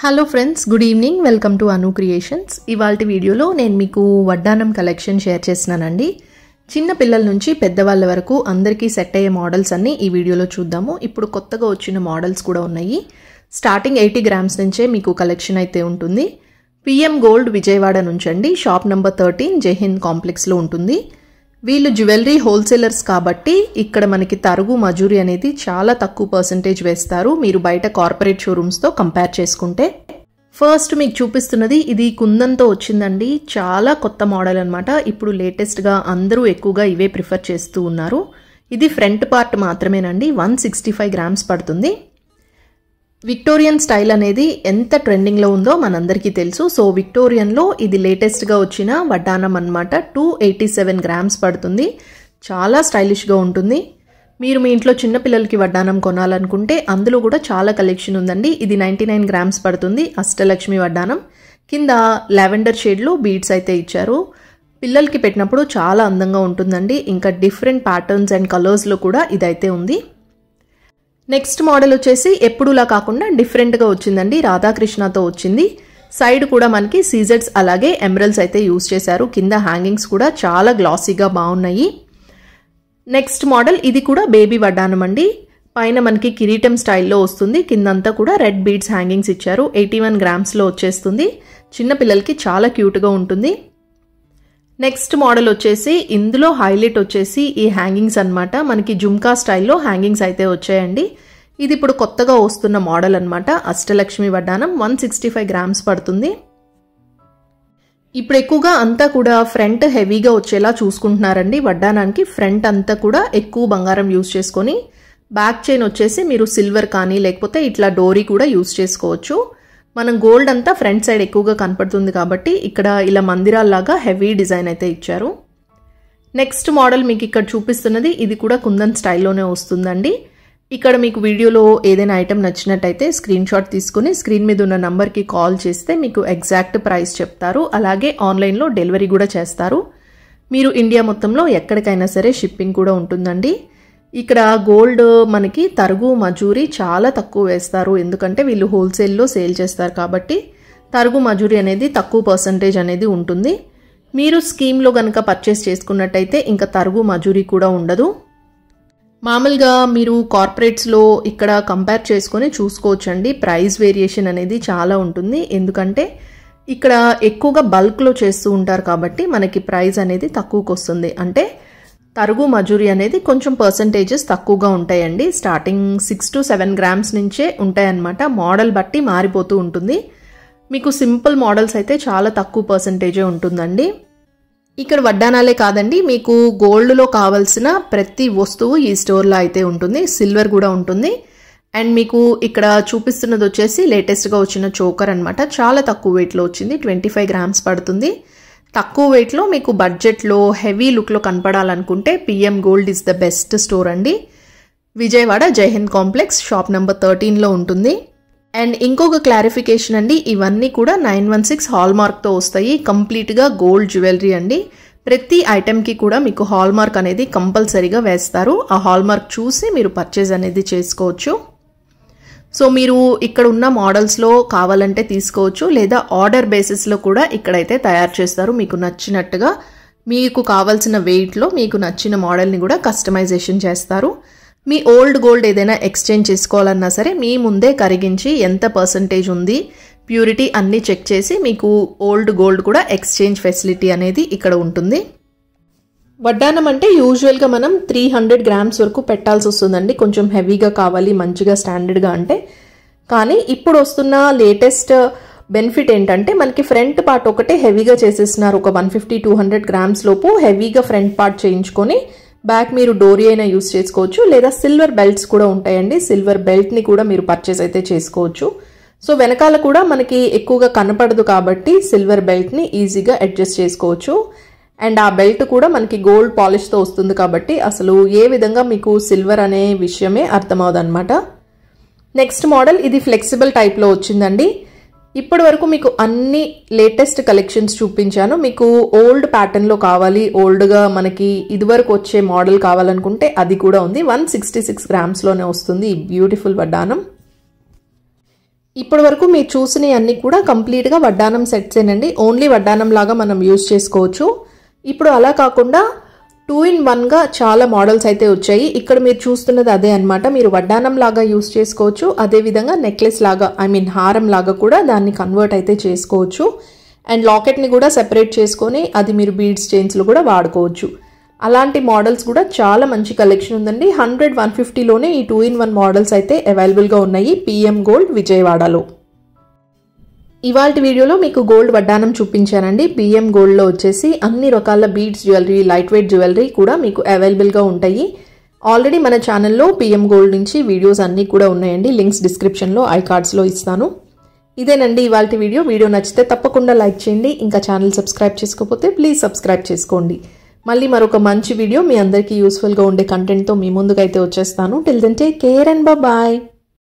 Hello friends, good evening. Welcome to Anu creations. ఇవాల్టి వీడియోలో నేను మీకు వడ్డానం కలెక్షన్ షేర్ చేస్తున్నానండి. చిన్న పిల్లల నుంచి పెద్దవాళ్ళ వరకు అందరికీ సెట్ అయ్యే మోడల్స్ అన్ని ఈ వీడియోలో చూద్దాము. ఇప్పుడు కొత్తగా వచ్చిన మోడల్స్ కూడా ఉన్నాయి. స్టార్టింగ్ 80 గ్రామ్స్ నుంచే మీకు కలెక్షన్ అయితే ఉంటుంది. పిఎం గోల్డ్ విజయవాడ నుంచండి. షాప్ నెంబర్ 13 జైహింద్ కాంప్లెక్స్లో ఉంటుంది. వీళ్ళు జ్యువెలరీ హోల్సేలర్స్ కాబట్టి ఇక్కడ మనకి తరుగు మజూరీ అనేది చాలా తక్కువ పర్సెంటేజ్ వేస్తారు మీరు బయట కార్పొరేట్ షోరూమ్స్తో కంపేర్ చేసుకుంటే. ఫస్ట్ మీకు చూపిస్తున్నది ఇది కుందన్తో వచ్చిందండి. చాలా కొత్త మోడల్ అనమాట. ఇప్పుడు లేటెస్ట్గా అందరూ ఎక్కువగా ఇవే ప్రిఫర్ చేస్తూ ఉన్నారు. ఇది ఫ్రంట్ పార్ట్ మాత్రమేనండి. 165 గ్రామ్స్ పడుతుంది. విక్టోరియన్ స్టైల్ అనేది ఎంత ట్రెండింగ్లో ఉందో మనందరికీ తెలుసు. సో విక్టోరియన్లో ఇది లేటెస్ట్గా వచ్చిన వడ్డానం అనమాట. 287 గ్రామ్స్ పడుతుంది. చాలా స్టైలిష్గా ఉంటుంది. మీరు మీ ఇంట్లో చిన్నపిల్లలకి వడ్డానం కొనాలనుకుంటే అందులో కూడా చాలా కలెక్షన్ ఉందండి. ఇది 99 గ్రామ్స్ పడుతుంది. అష్టలక్ష్మి వడ్డానం. కింద లావెండర్ షేడ్లో బీడ్స్ అయితే ఇచ్చారు. పిల్లలకి పెట్టినప్పుడు చాలా అందంగా ఉంటుందండి. ఇంకా డిఫరెంట్ ప్యాటర్న్స్ అండ్ కలర్స్లో కూడా ఇదైతే ఉంది. నెక్స్ట్ మోడల్ వచ్చేసి ఎప్పుడులా కాకుండా డిఫరెంట్గా వచ్చిందండి. రాధాకృష్ణతో వచ్చింది. సైడ్ కూడా మనకి సీజెడ్స్ అలాగే ఎమరల్స్ అయితే యూజ్ చేశారు. కింద హ్యాంగింగ్స్ కూడా చాలా గ్లాసీగా బాగున్నాయి. నెక్స్ట్ మోడల్ ఇది కూడా బేబీ వడ్డానం అండి. పైన మనకి కిరీటం స్టైల్లో వస్తుంది. కిందంతా కూడా రెడ్ బీడ్స్ హ్యాంగింగ్స్ ఇచ్చారు. 81 గ్రామ్స్లో వచ్చేస్తుంది. చిన్నపిల్లలకి చాలా క్యూట్గా ఉంటుంది. నెక్స్ట్ మోడల్ వచ్చేసి ఇందులో హైలైట్ వచ్చేసి ఈ హ్యాంగింగ్స్ అనమాట. మనకి జుమ్కా స్టైల్లో హ్యాంగింగ్స్ అయితే వచ్చాయండి. ఇది ఇప్పుడు కొత్తగా వస్తున్న మోడల్ అనమాట. అష్టలక్ష్మి వడ్డానం 165 గ్రామ్స్ పడుతుంది. ఇప్పుడు ఎక్కువగా అంతా కూడా ఫ్రంట్ హెవీగా వచ్చేలా చూసుకుంటున్నారండి. వడ్డానానికి ఫ్రంట్ అంతా కూడా ఎక్కువ బంగారం యూజ్ చేసుకొని బ్యాక్ చైన్ వచ్చేసి మీరు సిల్వర్ కానీ లేకపోతే ఇట్లా డోరీ కూడా యూజ్ చేసుకోవచ్చు. మనం గోల్డ్ అంతా ఫ్రంట్ సైడ్ ఎక్కువగా కనపడుతుంది కాబట్టి ఇక్కడ ఇలా మందిరాల్లాగా హెవీ డిజైన్ అయితే ఇచ్చారు. నెక్స్ట్ మోడల్ మీకు ఇక్కడ చూపిస్తున్నది ఇది కూడా కుందన్ స్టైల్లోనే వస్తుందండి. ఇక్కడ మీకు వీడియోలో ఏదైనా ఐటెం నచ్చినట్టయితే స్క్రీన్ షాట్ తీసుకుని స్క్రీన్ మీద ఉన్న నంబర్కి కాల్ చేస్తే మీకు ఎగ్జాక్ట్ ప్రైస్ చెప్తారు. అలాగే ఆన్లైన్లో డెలివరీ కూడా చేస్తారు. మీరు ఇండియా మొత్తంలో ఎక్కడికైనా సరే షిప్పింగ్ కూడా ఉంటుందండి. ఇక్కడ గోల్డ్ మనకి తరుగు మజూరీ చాలా తక్కువ వేస్తారు. ఎందుకంటే వీళ్ళు హోల్సేల్లో సేల్ చేస్తారు కాబట్టి తరుగు మజూరీ అనేది తక్కువ పర్సంటేజ్ అనేది ఉంటుంది. మీరు స్కీమ్లో కనుక పర్చేస్ చేసుకున్నట్టయితే ఇంకా తరుగు మజూరీ కూడా ఉండదు. మామూలుగా మీరు కార్పొరేట్స్లో ఇక్కడ కంపేర్ చేసుకొని చూసుకోవచ్చండి. ప్రైస్ వేరియేషన్ అనేది చాలా ఉంటుంది. ఎందుకంటే ఇక్కడ ఎక్కువగా బల్క్లో చేస్తూ ఉంటారు కాబట్టి మనకి ప్రైస్ అనేది తక్కువకు వస్తుంది. అంటే తరుగు మజూరీ అనేది కొంచెం పర్సంటేజెస్ తక్కువగా ఉంటాయండి. స్టార్టింగ్ 6 to 7 గ్రామ్స్ నుంచే ఉంటాయన్నమాట. మోడల్ బట్టి మారిపోతూ ఉంటుంది. మీకు సింపుల్ మోడల్స్ అయితే చాలా తక్కువ పర్సంటేజే ఉంటుందండి. ఇక్కడ వడ్డానాలే కాదండి, మీకు గోల్డ్లో కావాల్సిన ప్రతి వస్తువు ఈ స్టోర్లో అయితే ఉంటుంది. సిల్వర్ కూడా ఉంటుంది. అండ్ మీకు ఇక్కడ చూపిస్తున్నది వచ్చేసి లేటెస్ట్గా వచ్చిన చోకర్ అనమాట. చాలా తక్కువ వెయిట్లో వచ్చింది. 25 గ్రామ్స్ పడుతుంది. తక్కువ వెయిట్లో మీకు బడ్జెట్లో హెవీ లుక్లో కనపడాలనుకుంటే PM gold is the best store అండి. Vijayawada Jaihind complex shop number 13లో ఉంటుంది. అండ్ ఇంకొక క్లారిఫికేషన్ అండి, ఇవన్నీ కూడా 916 హాల్మార్క్తో వస్తాయి. కంప్లీట్గా గోల్డ్ జ్యువెలరీ అండి. ప్రతి ఐటెంకి కూడా మీకు హాల్మార్క్ అనేది కంపల్సరీగా వేస్తారు. ఆ హాల్మార్క్ చూసి మీరు పర్చేజ్ అనేది చేసుకోవచ్చు. సో మీరు ఇక్కడ ఉన్న మోడల్స్లో కావాలంటే తీసుకోవచ్చు, లేదా ఆర్డర్ బేసిస్లో కూడా ఇక్కడైతే తయారు చేస్తారు. మీకు నచ్చినట్టుగా మీకు కావాల్సిన వెయిట్లో మీకు నచ్చిన మోడల్ని కూడా కస్టమైజేషన్ చేస్తారు. మీ ఓల్డ్ గోల్డ్ ఏదైనా ఎక్స్చేంజ్ చేసుకోవాలన్నా సరే మీ ముందే కరిగించి ఎంత పర్సంటేజ్ ఉంది, ప్యూరిటీ అన్నీ చెక్ చేసి మీకు ఓల్డ్ గోల్డ్ కూడా ఎక్స్చేంజ్ ఫెసిలిటీ అనేది ఇక్కడ ఉంటుంది. వడ్డానం అంటే యూజువల్గా మనం 300 గ్రామ్స్ వరకు పెట్టాల్సి వస్తుందండి. కొంచెం హెవీగా కావాలి, మంచిగా స్టాండర్డ్గా అంటే. కానీ ఇప్పుడు వస్తున్న లేటెస్ట్ బెనిఫిట్ ఏంటంటే మనకి ఫ్రంట్ పార్ట్ ఒకటే హెవీగా చేసేస్తున్నారు. ఒక 150-200 గ్రామ్స్ లోపు హెవీగా ఫ్రంట్ పార్ట్ చేయించుకొని బ్యాక్ మీరు డోరీ అయినా యూస్ చేసుకోవచ్చు, లేదా సిల్వర్ బెల్ట్స్ కూడా ఉంటాయండి. సిల్వర్ బెల్ట్ని కూడా మీరు పర్చేస్ అయితే చేసుకోవచ్చు. సో వెనకాల కూడా మనకి ఎక్కువగా కనపడదు కాబట్టి సిల్వర్ బెల్ట్ని ఈజీగా అడ్జస్ట్ చేసుకోవచ్చు. అండ్ ఆ బెల్ట్ కూడా మనకి గోల్డ్ పాలిష్తో వస్తుంది కాబట్టి అసలు ఏ విధంగా మీకు సిల్వర్ అనే విషయమే అర్థమవుతుంది అనమాట. నెక్స్ట్ మోడల్ ఇది ఫ్లెక్సిబుల్ టైప్లో వచ్చిందండి. ఇప్పటి వరకు మీకు అన్ని లేటెస్ట్ కలెక్షన్స్ చూపించాను. మీకు ఓల్డ్ ప్యాటర్న్లో కావాలి, ఓల్డ్గా మనకి ఇదివరకు వచ్చే మోడల్ కావాలనుకుంటే అది కూడా ఉంది. 166 గ్రామ్స్లోనే వస్తుంది ఈ బ్యూటిఫుల్ వడ్డానం. ఇప్పటి వరకు మీరు చూసినవి అన్నీ కూడా కంప్లీట్గా వడ్డానం సెట్సేనండి. ఓన్లీ వడ్డానం లాగా మనం యూజ్ చేసుకోవచ్చు. ఇప్పుడు అలా కాకుండా 2-in-1గా చాలా మోడల్స్ అయితే వచ్చాయి. ఇక్కడ మీరు చూస్తున్నది అదే అనమాట. మీరు వడ్డానం లాగా యూజ్ చేసుకోవచ్చు, అదేవిధంగా నెక్లెస్ లాగా హారం లాగా కూడా దాన్ని కన్వర్ట్ అయితే చేసుకోవచ్చు. అండ్ లాకెట్ని కూడా సెపరేట్ చేసుకొని అది మీరు బీడ్స్ చైన్స్లో కూడా వాడుకోవచ్చు. అలాంటి మోడల్స్ కూడా చాలా మంచి కలెక్షన్ ఉందండి. 100-150లోనే ఈ 2-in-1 మోడల్స్ అయితే అవైలబుల్గా ఉన్నాయి పిఎం గోల్డ్ విజయవాడలో. ఇవాల్టి వీడియోలో మీకు గోల్డ్ వడ్డానం చూపించానండి. పిఎం గోల్డ్లో వచ్చేసి అన్ని రకాల beads jewellery, light weight jewellery కూడా మీకు అవైలబుల్గా ఉంటాయి. ఆల్రెడీ మన ఛానల్లో పిఎం గోల్డ్ నుంచి వీడియోస్ అన్నీ కూడా ఉన్నాయండి. లింక్స్ డిస్క్రిప్షన్లో, ఐ కార్డ్స్లో ఇస్తాను. ఇదేనండి ఇవాల్టి వీడియో. వీడియో నచ్చితే తప్పకుండా లైక్ చేయండి. ఇంకా ఛానల్ సబ్స్క్రైబ్ చేసుకోకపోతే ప్లీజ్ సబ్స్క్రైబ్ చేసుకోండి. మళ్ళీ మరొక మంచి వీడియో మీ అందరికీ యూస్ఫుల్గా ఉండే కంటెంట్తో మీ ముందుకైతే వచ్చేస్తాను. Till then take care and bye.